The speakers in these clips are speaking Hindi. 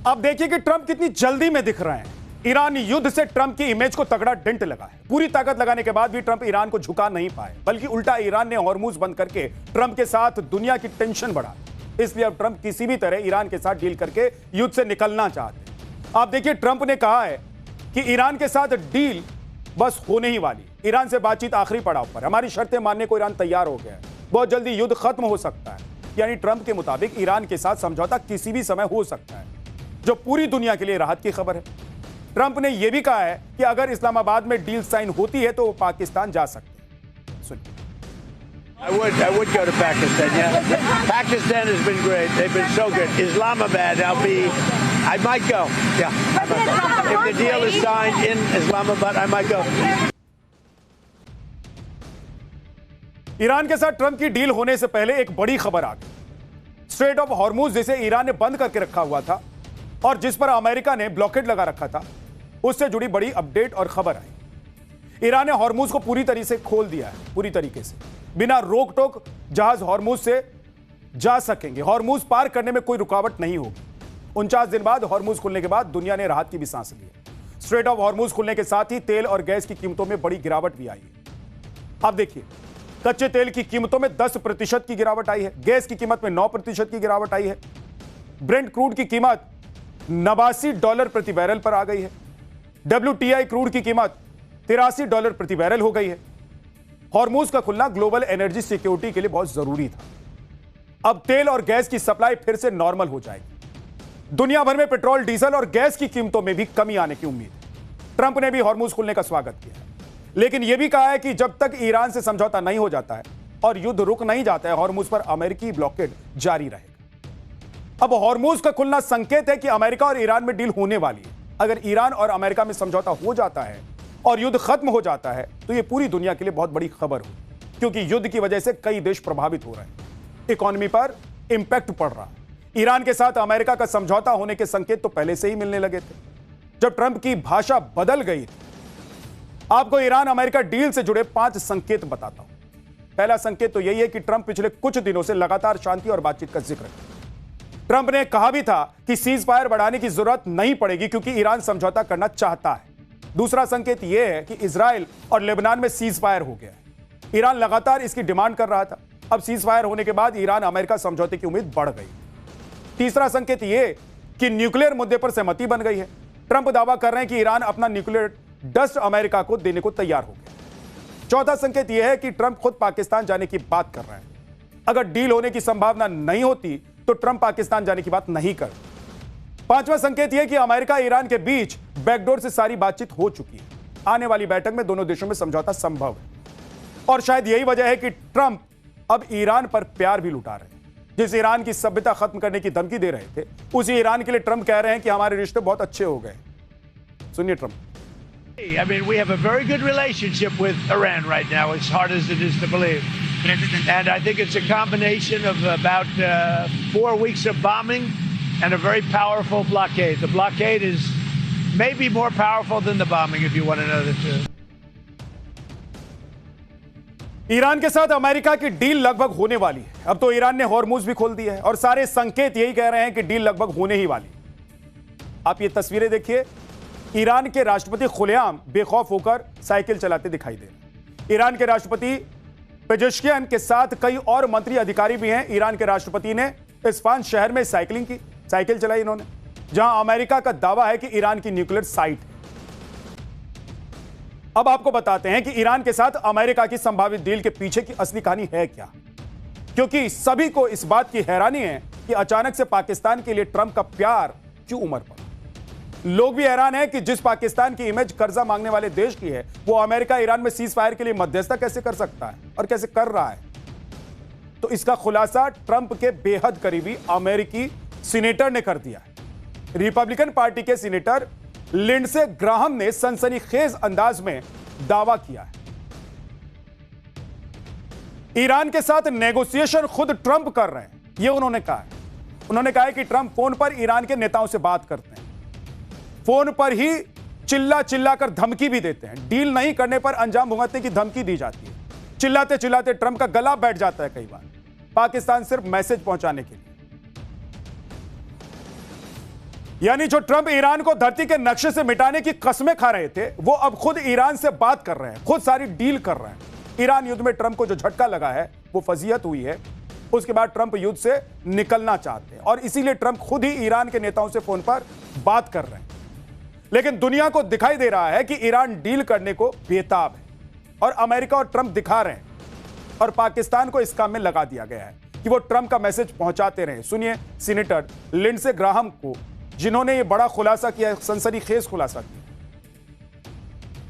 अब देखिए कि ट्रंप कितनी जल्दी में दिख रहे हैं। ईरान युद्ध से ट्रंप की इमेज को तगड़ा डेंट लगा है। पूरी ताकत लगाने के बाद भी ट्रंप ईरान को झुका नहीं पाए, बल्कि उल्टा ईरान ने हॉर्मुज बंद करके ट्रंप के साथ दुनिया की टेंशन बढ़ा। इसलिए अब ट्रंप किसी भी तरह ईरान के साथ डील करके युद्ध से निकलना चाहते हैं। आप देखिए ट्रंप ने कहा है कि ईरान के साथ डील बस होने ही वाली, ईरान से बातचीत आखिरी पड़ाव पर, हमारी शर्तें मानने को ईरान तैयार हो गया है, बहुत जल्दी युद्ध खत्म हो सकता है। यानी ट्रंप के मुताबिक ईरान के साथ समझौता किसी भी समय हो सकता है, जो पूरी दुनिया के लिए राहत की खबर है। ट्रंप ने यह भी कहा है कि अगर इस्लामाबाद में डील साइन होती है तो वो पाकिस्तान जा सकते हैं। सुनिए। I would go to Pakistan, yeah. Pakistan has been great. They've been so good. Islamabad, I might go, yeah. If the deal is signed in Islamabad, I might go. Iran के साथ ट्रंप की डील होने से पहले एक बड़ी खबर आ गई। स्ट्रेट ऑफ हॉर्मुज जिसे ईरान ने बंद करके रखा हुआ था और जिस पर अमेरिका ने ब्लॉकेड लगा रखा था, उससे जुड़ी बड़ी अपडेट और खबर आई। ईरान ने हॉर्मुज को पूरी तरीके से खोल दिया है, पूरी तरीके से, बिना रोक टोक जहाज हॉर्मुज से जा सकेंगे। हॉर्मुज पार करने में कोई रुकावट नहीं होगी। 49 दिन बाद हॉर्मुज खुलने के बाद दुनिया ने राहत की भी सांस ली है। स्ट्रेट ऑफ हॉर्मुज खुलने के साथ ही तेल और गैस की कीमतों में बड़ी गिरावट भी आई है। अब देखिए, कच्चे तेल की कीमतों में 10% की गिरावट आई है, गैस की कीमत में 9% की गिरावट आई है, ब्रेंट क्रूड की कीमत $89 प्रति बैरल पर आ गई है, WTI क्रूड की कीमत $83 प्रति बैरल हो गई है। हॉर्मुज का खुलना ग्लोबल एनर्जी सिक्योरिटी के लिए बहुत जरूरी था। अब तेल और गैस की सप्लाई फिर से नॉर्मल हो जाएगी। दुनिया भर में पेट्रोल, डीजल और गैस की कीमतों में भी कमी आने की उम्मीद है। ट्रंप ने भी हॉर्मुज खुलने का स्वागत किया है, लेकिन यह भी कहा है कि जब तक ईरान से समझौता नहीं हो जाता है और युद्ध रुक नहीं जाता है, हॉर्मुज पर अमेरिकी ब्लॉकेड जारी रहेगा। अब हॉर्मुज का खुलना संकेत है कि अमेरिका और ईरान में डील होने वाली है। अगर ईरान और अमेरिका में समझौता हो जाता है और युद्ध खत्म हो जाता है तो यह पूरी दुनिया के लिए बहुत बड़ी खबर हो, क्योंकि युद्ध की वजह से कई देश प्रभावित हो रहे हैं, इकोनॉमी पर इंपैक्ट पड़ रहा है। ईरान के साथ अमेरिका का समझौता होने के संकेत तो पहले से ही मिलने लगे थे, जब ट्रंप की भाषा बदल गई थी। आपको ईरान अमेरिका डील से जुड़े 5 संकेत बताता हूं। पहला संकेत तो यही है कि ट्रंप पिछले कुछ दिनों से लगातार शांति और बातचीत का जिक्र है। ट्रंप ने कहा भी था कि सीज फायर बढ़ाने की जरूरत नहीं पड़ेगी क्योंकि ईरान समझौता करना चाहता है। दूसरा संकेत यह है कि इजराइल और लेबनान में सीज फायर हो गया है। ईरान लगातार इसकी डिमांड कर रहा था। अब सीज फायर होने के बाद ईरान अमेरिका समझौते की उम्मीद बढ़ गई। तीसरा संकेत यह कि न्यूक्लियर मुद्दे पर सहमति बन गई है। ट्रंप दावा कर रहे हैं कि ईरान अपना न्यूक्लियर डस्ट अमेरिका को देने को तैयार हो गया। चौथा संकेत यह है कि ट्रंप खुद पाकिस्तान जाने की बात कर रहे हैं। अगर डील होने की संभावना नहीं होती तो ट्रंप पाकिस्तान जाने की बात नहीं कर। पांचवा संकेत यह कि अमेरिका ईरान के बीच बैकडोर से सारी बातचीत हो चुकी है। आने वाली बैठक में दोनों देशों में समझौता संभव है। और शायद यही वजह है कि ट्रंप अब ईरान पर प्यार भी लुटा रहे हैं। जिस ईरान की सभ्यता खत्म करने की धमकी दे रहे थे, उसी ईरान के लिए ट्रंप कह रहे हैं कि हमारे रिश्ते बहुत अच्छे हो गए। सुनिए Trump. I mean, we have a very good relationship with Iran right now, as hard as it is to believe. And I think it's a combination of about 4 weeks of bombing and a very powerful blockade. The blockade is maybe more powerful than the bombing, if you want to know the truth. Iran के साथ अमेरिका की डील लगभग होने वाली है। अब तो ईरान ने हॉर्मुज भी खोल दिया है और सारे संकेत यही कह रहे हैं कि डील लगभग होने ही वाली। आप ये तस्वीरें देखिए, ईरान के राष्ट्रपति खुलेआम बेखौफ होकर साइकिल चलाते दिखाई दे रहे हैं। ईरान के राष्ट्रपति पेजेश्कियान के साथ कई और मंत्री अधिकारी भी हैं। ईरान के राष्ट्रपति ने इस्फान शहर में साइकिल चलाई इन्होंने, जहां अमेरिका का दावा है कि ईरान की न्यूक्लियर साइट है। अब आपको बताते हैं कि ईरान के साथ अमेरिका की संभावित डील के पीछे की असली कहानी है क्या, क्योंकि सभी को इस बात की हैरानी है कि अचानक से पाकिस्तान के लिए ट्रंप का प्यार क्यों उमड़ पड़ा। लोग भी हैरान हैं कि जिस पाकिस्तान की इमेज कर्जा मांगने वाले देश की है, वो अमेरिका ईरान में सीज फायर के लिए मध्यस्थता कैसे कर सकता है और कैसे कर रहा है। तो इसका खुलासा ट्रंप के बेहद करीबी अमेरिकी सीनेटर ने कर दिया है। रिपब्लिकन पार्टी के सीनेटर लिंडसे ग्राहम ने सनसनीखेज अंदाज में दावा किया है। ईरान के साथ नेगोशिएशन खुद ट्रंप कर रहे हैं, यह उन्होंने कहा है। उन्होंने कहा है कि ट्रंप फोन पर ईरान के नेताओं से बात करते हैं, फोन पर ही चिल्ला चिल्ला कर धमकी भी देते हैं। डील नहीं करने पर अंजाम भुगतने की धमकी दी जाती है। चिल्लाते चिल्लाते ट्रंप का गला बैठ जाता है कई बार, पाकिस्तान सिर्फ मैसेज पहुंचाने के लिए। यानी जो ट्रंप ईरान को धरती के नक्शे से मिटाने की कस्में खा रहे थे, वो अब खुद ईरान से बात कर रहे हैं, खुद सारी डील कर रहे हैं। ईरान युद्ध में ट्रंप को जो झटका लगा है वो फजीहत हुई है। उसके बाद ट्रंप युद्ध से निकलना चाहते हैं और इसीलिए ट्रंप खुद ही ईरान के नेताओं से फोन पर बात कर रहे हैं। लेकिन दुनिया को दिखाई दे रहा है कि ईरान डील करने को बेताब है और अमेरिका और ट्रंप दिखा रहे हैं और पाकिस्तान को इस काम में लगा दिया गया है कि वो ट्रंप का मैसेज पहुंचाते रहे। सुनिए सीनेटर लिंडसे ग्राहम को, जिन्होंने ये बड़ा खुलासा किया, सनसनीखेज खुलासा किया।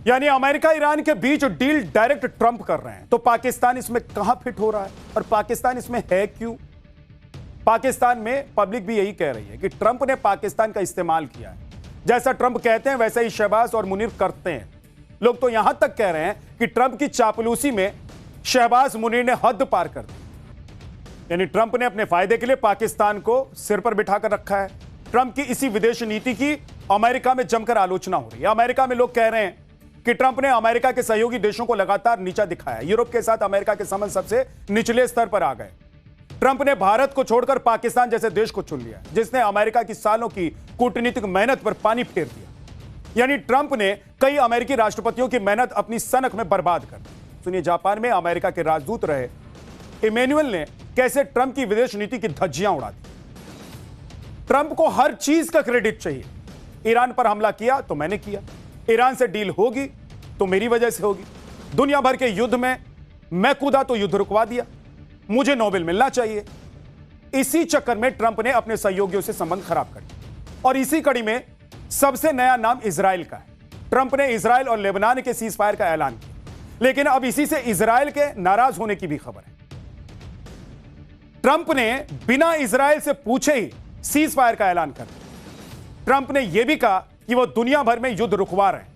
यानी अमेरिका ईरान के बीच डील डायरेक्ट ट्रंप कर रहे हैं, तो पाकिस्तान इसमें कहां फिट हो रहा है और पाकिस्तान इसमें है क्यों? पाकिस्तान में पब्लिक भी यही कह रही है कि ट्रंप ने पाकिस्तान का इस्तेमाल किया है। जैसा ट्रंप कहते हैं वैसा ही शहबाज और मुनीर करते हैं। लोग तो यहां तक कह रहे हैं कि ट्रंप की चापलूसी में शहबाज मुनीर ने हद पार कर दी। यानी ट्रंप ने अपने फायदे के लिए पाकिस्तान को सिर पर बिठाकर रखा है। ट्रंप की इसी विदेश नीति की अमेरिका में जमकर आलोचना हो रही है। अमेरिका में लोग कह रहे हैं कि ट्रंप ने अमेरिका के सहयोगी देशों को लगातार नीचा दिखाया। यूरोप के साथ अमेरिका के संबंध सबसे निचले स्तर पर आ गए। ट्रंप ने भारत को छोड़कर पाकिस्तान जैसे देश को चुन लिया, जिसने अमेरिका की सालों की कूटनीतिक मेहनत पर पानी फेर दिया। यानी ट्रंप ने कई अमेरिकी राष्ट्रपतियों की मेहनत अपनी सनक में बर्बाद कर दी। सुनिए जापान में अमेरिका के राजदूत रहे इमैनुअल ने कैसे ट्रंप की विदेश नीति की धज्जियां उड़ा दी। ट्रंप को हर चीज का क्रेडिट चाहिए। ईरान पर हमला किया तो मैंने किया, ईरान से डील होगी तो मेरी वजह से होगी, दुनिया भर के युद्ध में मैं कूदा तो युद्ध रुकवा दिया, मुझे नोबेल मिलना चाहिए। इसी चक्कर में ट्रंप ने अपने सहयोगियों से संबंध खराब कर दिया और इसी कड़ी में सबसे नया नाम इजराइल का है। ट्रंप ने इजराइल और लेबनान के सीज फायर का ऐलान किया, लेकिन अब इसी से इजराइल के नाराज होने की भी खबर है। ट्रंप ने बिना इजराइल से पूछे ही सीज फायर का ऐलान कर दिया। ट्रंप ने यह भी कहा कि वो दुनिया भर में युद्ध रुकवा रहे हैं।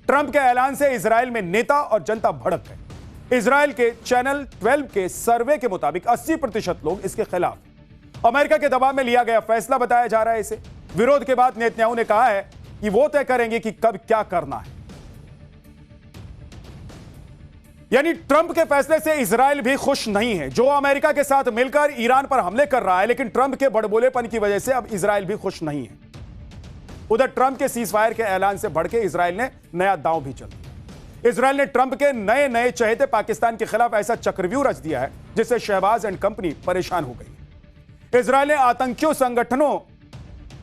ट्रंप के ऐलान से इजराइल में नेता और जनता भड़क गए। इजराइल के चैनल 12 के सर्वे के मुताबिक 80% लोग इसके खिलाफ। अमेरिका के दबाव में लिया गया फैसला बताया जा रहा है इसे। विरोध के बाद नेतन्याहू ने कहा है कि वो तय करेंगे कि कब क्या करना है। यानी ट्रंप के फैसले से इजराइल भी खुश नहीं है, जो अमेरिका के साथ मिलकर ईरान पर हमले कर रहा है। लेकिन ट्रंप के बड़बोलेपन की वजह से अब इजराइल भी खुश नहीं है। उधर ट्रंप के सीज फायर के ऐलान से बढ़ के इजराइल ने नया दांव भी चल दिया। इजराइल ने ट्रंप के नए नए चहेते पाकिस्तान के खिलाफ ऐसा चक्रव्यूह रच दिया है जिससे शहबाज एंड कंपनी परेशान हो गई। इजराइल ने आतंकियों संगठनों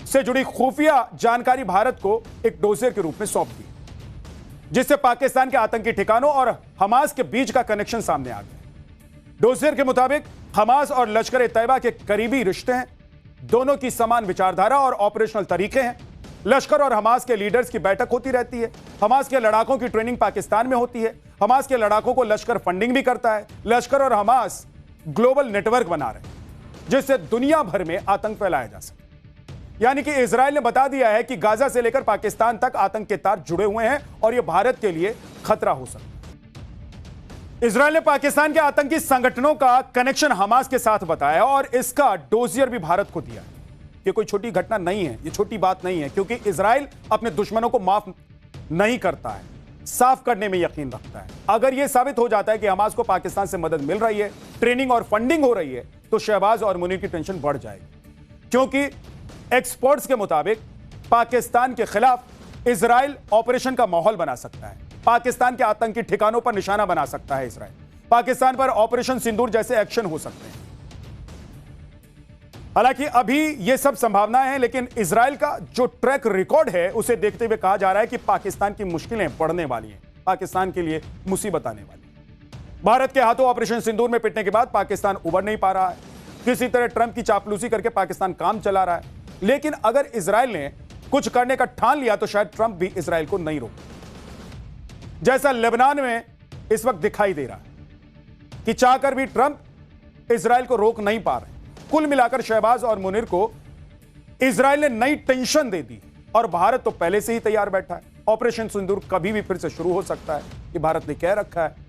से जुड़ी खुफिया जानकारी भारत को एक डोजियर के रूप में सौंप दी, जिससे पाकिस्तान के आतंकी ठिकानों और हमास के बीच का कनेक्शन सामने आ गया। डोजियर के मुताबिक हमास और लश्कर ए तैयबा के करीबी रिश्ते हैं, दोनों की समान विचारधारा और ऑपरेशनल तरीके हैं। लश्कर और हमास के लीडर्स की बैठक होती रहती है। हमास के लड़ाकों की ट्रेनिंग पाकिस्तान में होती है। हमास के लड़ाकों को लश्कर फंडिंग भी करता है। लश्कर और हमास ग्लोबल नेटवर्क बना रहे हैं जिससे दुनिया भर में आतंक फैलाया जा सके। यानी कि इजराइल ने बता दिया है कि गाजा से लेकर पाकिस्तान तक आतंक के तार जुड़े हुए हैं और यह भारत के लिए खतरा हो सकता है। इजराइल ने पाकिस्तान के आतंकी संगठनों का कनेक्शन हमास के साथ बताया और इसका डोजियर भी भारत को दिया है। ये कोई छोटी घटना नहीं है, ये छोटी बात नहीं है, क्योंकि इजराइल अपने दुश्मनों को माफ नहीं करता है, साफ करने में यकीन रखता है। अगर यह साबित हो जाता है कि हमास को पाकिस्तान से मदद मिल रही है, ट्रेनिंग और फंडिंग हो रही है, तो शहबाज और मुनीर की टेंशन बढ़ जाएगी। क्योंकि एक्सपर्ट्स के मुताबिक पाकिस्तान के खिलाफ इजराइल ऑपरेशन का माहौल बना सकता है, पाकिस्तान के आतंकी ठिकानों पर निशाना बना सकता है इजराइल, पाकिस्तान पर ऑपरेशन सिंदूर जैसे एक्शन हो सकते हैं। हालांकि अभी यह सब संभावनाएं हैं, लेकिन इजराइल का जो ट्रैक रिकॉर्ड है उसे देखते हुए कहा जा रहा है कि पाकिस्तान की मुश्किलें बढ़ने वाली हैं, पाकिस्तान के लिए मुसीबत आने वाली है। भारत के हाथों ऑपरेशन सिंदूर में पिटने के बाद पाकिस्तान उबर नहीं पा रहा है। किसी तरह ट्रंप की चापलूसी करके पाकिस्तान काम चला रहा है। लेकिन अगर इजराइल ने कुछ करने का ठान लिया तो शायद ट्रंप भी इजराइल को नहीं रोके, जैसा लेबनान में इस वक्त दिखाई दे रहा है कि चाहकर भी ट्रंप इजराइल को रोक नहीं पा रहे। कुल मिलाकर शहबाज और मुनीर को इजराइल ने नई टेंशन दे दी और भारत तो पहले से ही तैयार बैठा है। ऑपरेशन सिंदूर कभी भी फिर से शुरू हो सकता है, ये भारत ने कह रखा है।